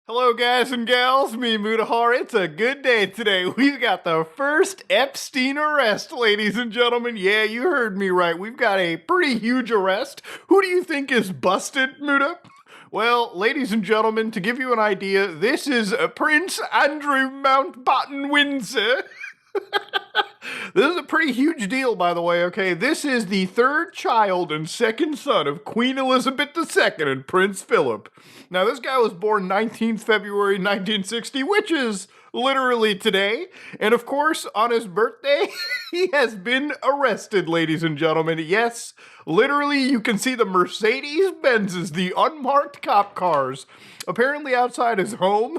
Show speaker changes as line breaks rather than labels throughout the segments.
Hello, guys and gals. Me, Mutahar. It's a good day today. We've got the first Epstein arrest, ladies and gentlemen. Yeah, you heard me right. We've got a pretty huge arrest. Who do you think is busted, Muta? Well, ladies and gentlemen, to give you an idea, this is Prince Andrew Mountbatten Windsor. This is a pretty huge deal, by the way, okay? This is the third child and second son of Queen Elizabeth II and Prince Philip. Now, this guy was born 19th February 1960, which is literally today. And of course, on his birthday, he has been arrested, ladies and gentlemen. Yes, literally, you can see the Mercedes-Benzes, the unmarked cop cars, apparently outside his home,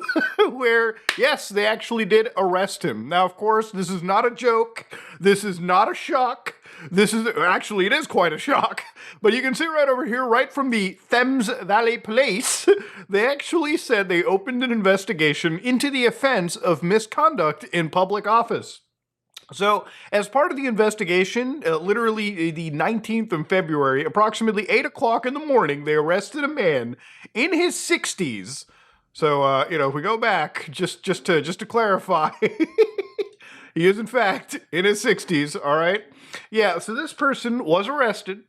where, yes, they actually did arrest him. Now, of course, this is not a joke. This is not a shock. Actually, it is quite a shock. But you can see right over here, right from the Thames Valley Police, they actually said they opened an investigation into the offense of misconduct in public office. So, as part of the investigation, literally the 19th of February, approximately 8 o'clock in the morning, they arrested a man in his 60s. So, if we go back, just to clarify, he is in fact in his 60s, all right? Yeah, so this person was arrested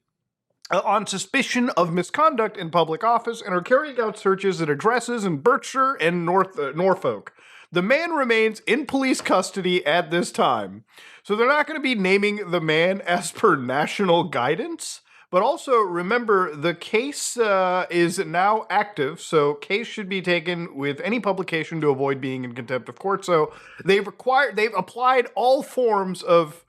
on suspicion of misconduct in public office and are carrying out searches at addresses in Berkshire and Norfolk. The man remains in police custody at this time. So they're not going to be naming the man as per national guidance. But also remember, the case is now active, so case should be taken with any publication to avoid being in contempt of court. So they've applied all forms of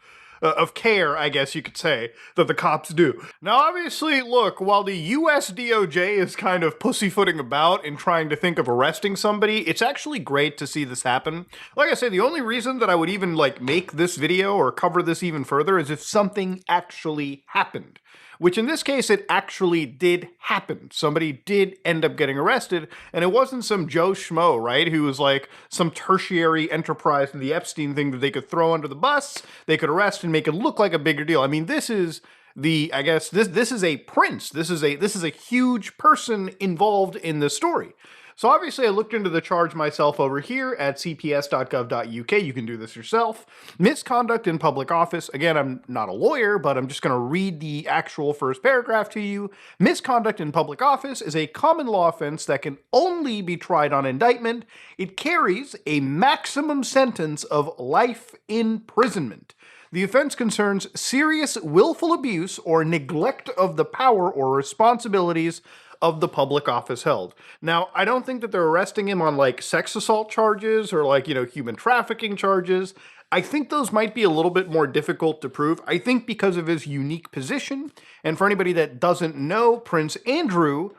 care, I guess you could say, that the cops do. Now, obviously, look, while the US DOJ is kind of pussyfooting about in trying to think of arresting somebody, it's actually great to see this happen. Like I say, the only reason that I would even, make this video or cover this even further is if something actually happened. Which in this case, it actually did happen. Somebody did end up getting arrested, and it wasn't some Joe Schmo, right, who was like some tertiary enterprise in the Epstein thing that they could throw under the bus, they could arrest and make it look like a bigger deal. I mean, this is this is a prince. This is a huge person involved in this story. So obviously I looked into the charge myself over here at cps.gov.uk. You can do this yourself. Misconduct in public office. Again, I'm not a lawyer, but I'm just going to read the actual first paragraph to you. Misconduct in public office is a common law offense that can only be tried on indictment. It carries a maximum sentence of life imprisonment. The offense concerns serious willful abuse or neglect of the power or responsibilities of the public office held. Now, I don't think that they're arresting him on sex assault charges or human trafficking charges. I think those might be a little bit more difficult to prove. I think because of his unique position, and for anybody that doesn't know, Prince Andrew,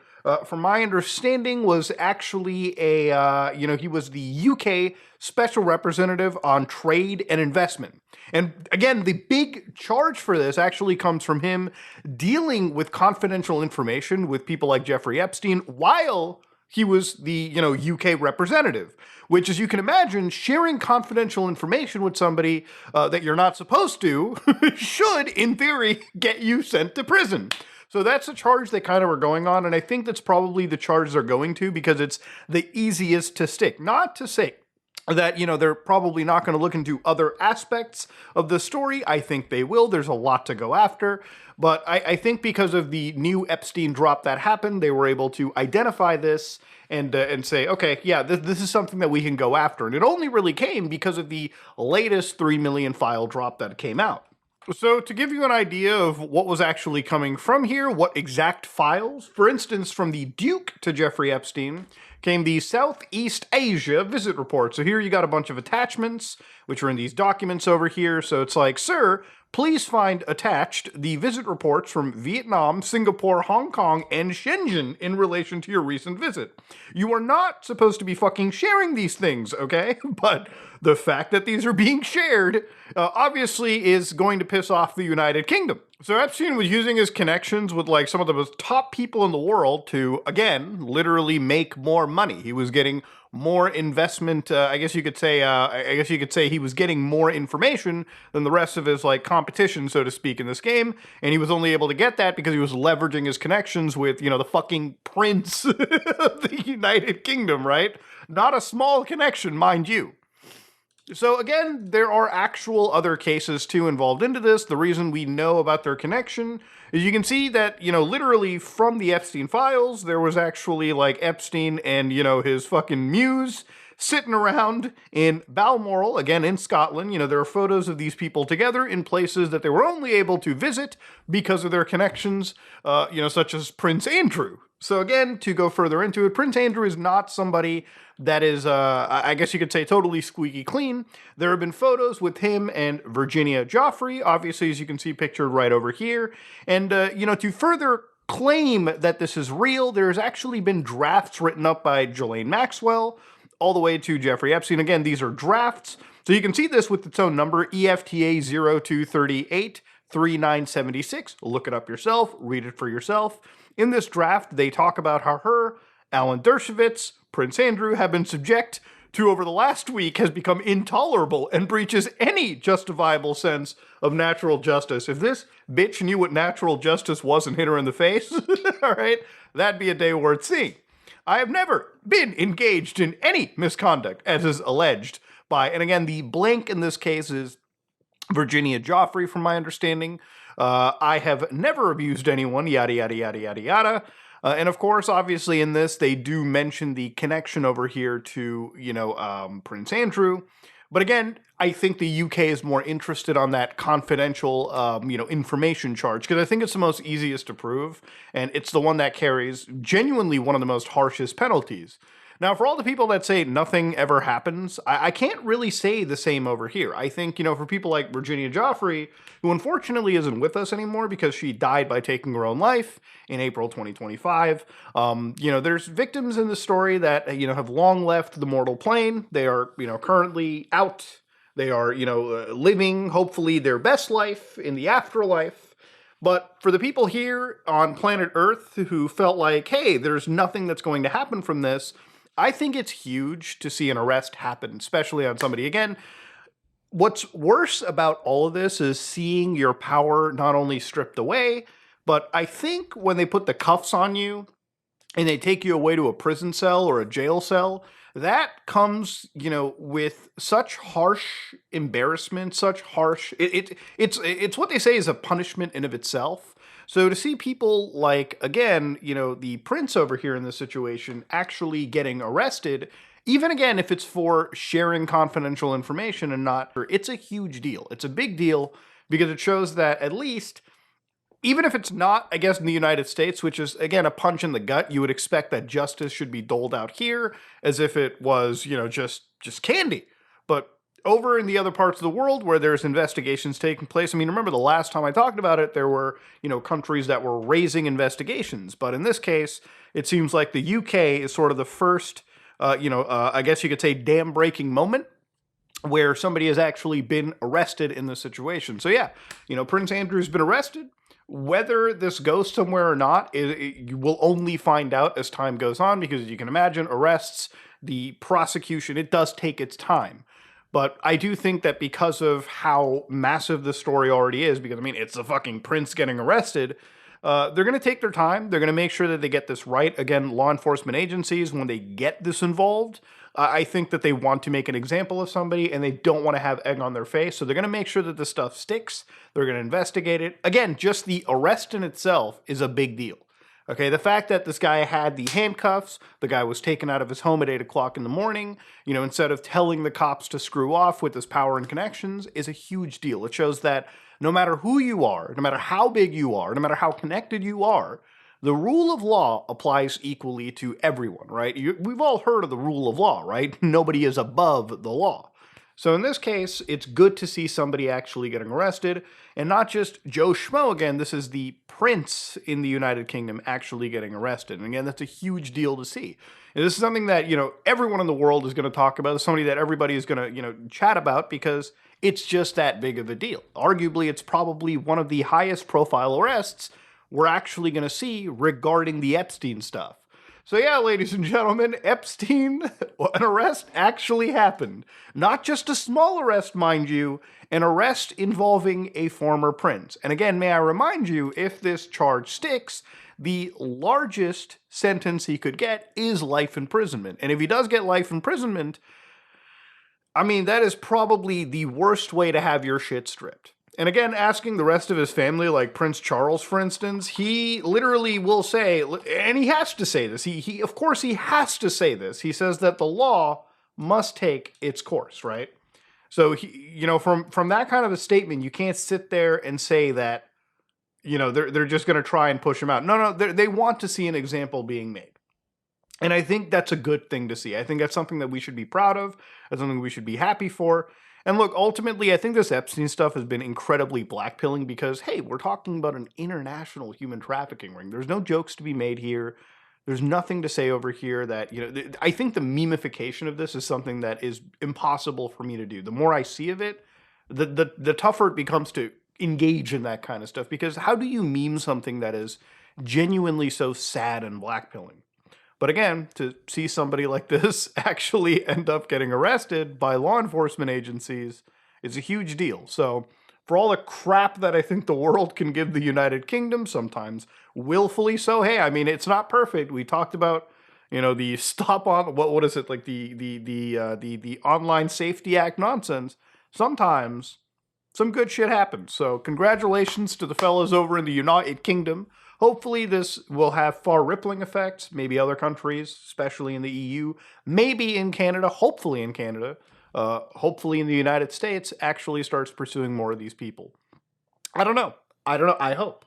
from my understanding, was actually he was the UK special representative on trade and investment. And again, the big charge for this actually comes from him dealing with confidential information with people like Jeffrey Epstein while he was the, UK representative. Which, as you can imagine, sharing confidential information with somebody that you're not supposed to should, in theory, get you sent to prison. So that's the charge they kind of are going on, and I think that's probably the charge they're going to because it's the easiest to stick. Not to say that, they're probably not going to look into other aspects of the story. I think they will. There's a lot to go after. But I think because of the new Epstein drop that happened, they were able to identify this and say, okay, yeah, this is something that we can go after. And it only really came because of the latest 3 million file drop that came out. So to give you an idea of what was actually coming from here, what exact files, for instance, from the Duke to Jeffrey Epstein, came the Southeast Asia visit report. So here you got a bunch of attachments, which are in these documents over here. So it's like, sir, please find attached the visit reports from Vietnam, Singapore, Hong Kong, and Shenzhen in relation to your recent visit. You are not supposed to be fucking sharing these things, okay? But the fact that these are being shared obviously is going to piss off the United Kingdom. So Epstein was using his connections with some of the most top people in the world to, again, literally make more money. He was getting more investment. I guess you could say he was getting more information than the rest of his competition, so to speak, in this game. And he was only able to get that because he was leveraging his connections with the fucking prince of the United Kingdom, right? Not a small connection, mind you. So again, there are actual other cases too involved into this. The reason we know about their connection is you can see that, literally from the Epstein files, there was actually like Epstein and, his fucking muse sitting around in Balmoral, again in Scotland. There are photos of these people together in places that they were only able to visit because of their connections, such as Prince Andrew. So again, to go further into it, Prince Andrew is not somebody that is, I guess you could say, totally squeaky clean. There have been photos with him and Virginia Joffrey, obviously, as you can see pictured right over here. And, to further claim that this is real, there's actually been drafts written up by Ghislaine Maxwell, all the way to Jeffrey Epstein. Again, these are drafts. So you can see this with its own number, EFTA 02383976. Look it up yourself, read it for yourself. In this draft, they talk about how her, Alan Dershowitz, Prince Andrew have been subject to, over the last week, has become intolerable and breaches any justifiable sense of natural justice. If this bitch knew what natural justice was and hit her in the face, all right, that'd be a day worth seeing. I have never been engaged in any misconduct, as is alleged by, and again, the blank in this case is Virginia Joffrey, from my understanding. I have never abused anyone, yada, yada, yada, yada, yada. And of course, obviously in this, they do mention the connection over here to, Prince Andrew. But again, I think the UK is more interested on that confidential, information charge, because I think it's the most easiest to prove, and it's the one that carries genuinely one of the most harshest penalties. Now, for all the people that say nothing ever happens, I can't really say the same over here. I think, for people like Virginia Joffrey, who unfortunately isn't with us anymore because she died by taking her own life in April 2025, there's victims in the story that, have long left the mortal plane. They are, currently out. They are, living, hopefully, their best life in the afterlife. But for the people here on planet Earth who felt like, hey, there's nothing that's going to happen from this, I think it's huge to see an arrest happen, especially on somebody. Again, what's worse about all of this is seeing your power not only stripped away, but I think when they put the cuffs on you and they take you away to a prison cell or a jail cell, that comes, with such harsh embarrassment, such harsh, it's what they say is a punishment in of itself. So to see people like, again, the prince over here in this situation actually getting arrested, even again, if it's for sharing confidential information and not, it's a huge deal. It's a big deal because it shows that at least, even if it's not, I guess, in the United States, which is, again, a punch in the gut, you would expect that justice should be doled out here as if it was, just candy. But over in the other parts of the world where there's investigations taking place, remember the last time I talked about it, there were, countries that were raising investigations. But in this case, it seems like the UK is sort of the first, I guess you could say, dam-breaking moment where somebody has actually been arrested in this situation. So yeah, Prince Andrew's been arrested. Whether this goes somewhere or not, you will only find out as time goes on, because you can imagine arrests, the prosecution, it does take its time. But I do think that because of how massive the story already is, because, it's the fucking prince getting arrested, they're going to take their time. They're going to make sure that they get this right. Again, law enforcement agencies, when they get this involved, I think that they want to make an example of somebody and they don't want to have egg on their face. So they're going to make sure that this stuff sticks. They're going to investigate it. Again, just the arrest in itself is a big deal. Okay, the fact that this guy had the handcuffs, the guy was taken out of his home at 8 o'clock in the morning, instead of telling the cops to screw off with his power and connections, is a huge deal. It shows that no matter who you are, no matter how big you are, no matter how connected you are, the rule of law applies equally to everyone, right? We've all heard of the rule of law, right? Nobody is above the law. So in this case, it's good to see somebody actually getting arrested, and not just Joe Schmo. Again, this is the prince in the United Kingdom actually getting arrested. And again, that's a huge deal to see. And this is something that, everyone in the world is going to talk about. It's somebody that everybody is going to, chat about, because it's just that big of a deal. Arguably, it's probably one of the highest profile arrests we're actually going to see regarding the Epstein stuff. So yeah, ladies and gentlemen, Epstein, an arrest actually happened. Not just a small arrest, mind you, an arrest involving a former prince. And again, may I remind you, if this charge sticks, the largest sentence he could get is life imprisonment. And if he does get life imprisonment, I mean, that is probably the worst way to have your shit stripped. And again, asking the rest of his family, like Prince Charles, for instance, he literally will say, and he has to say this, he of course he has to say this. He says that the law must take its course, right? So from that kind of a statement, you can't sit there and say that, they're just going to try and push him out. No, they want to see an example being made. And I think that's a good thing to see. I think that's something that we should be proud of. That's something we should be happy for. And look, ultimately, I think this Epstein stuff has been incredibly blackpilling because, hey, we're talking about an international human trafficking ring. There's no jokes to be made here. There's nothing to say over here that, I think the memification of this is something that is impossible for me to do. The more I see of it, the tougher it becomes to engage in that kind of stuff. Because how do you meme something that is genuinely so sad and blackpilling? But again, to see somebody like this actually end up getting arrested by law enforcement agencies is a huge deal. So for all the crap that I think the world can give the United Kingdom, sometimes willfully so, hey, I mean, it's not perfect. We talked about, the stop on, what is it, like the Online Safety Act nonsense. Sometimes some good shit happens. So congratulations to the fellas over in the United Kingdom. Hopefully this will have far-rippling effects, maybe other countries, especially in the EU, maybe in Canada, hopefully in Canada, hopefully in the United States, actually starts pursuing more of these people. I don't know, I hope.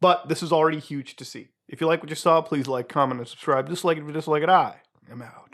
But this is already huge to see. If you like what you saw, please like, comment, and subscribe. Dislike it if you dislike it, I am out.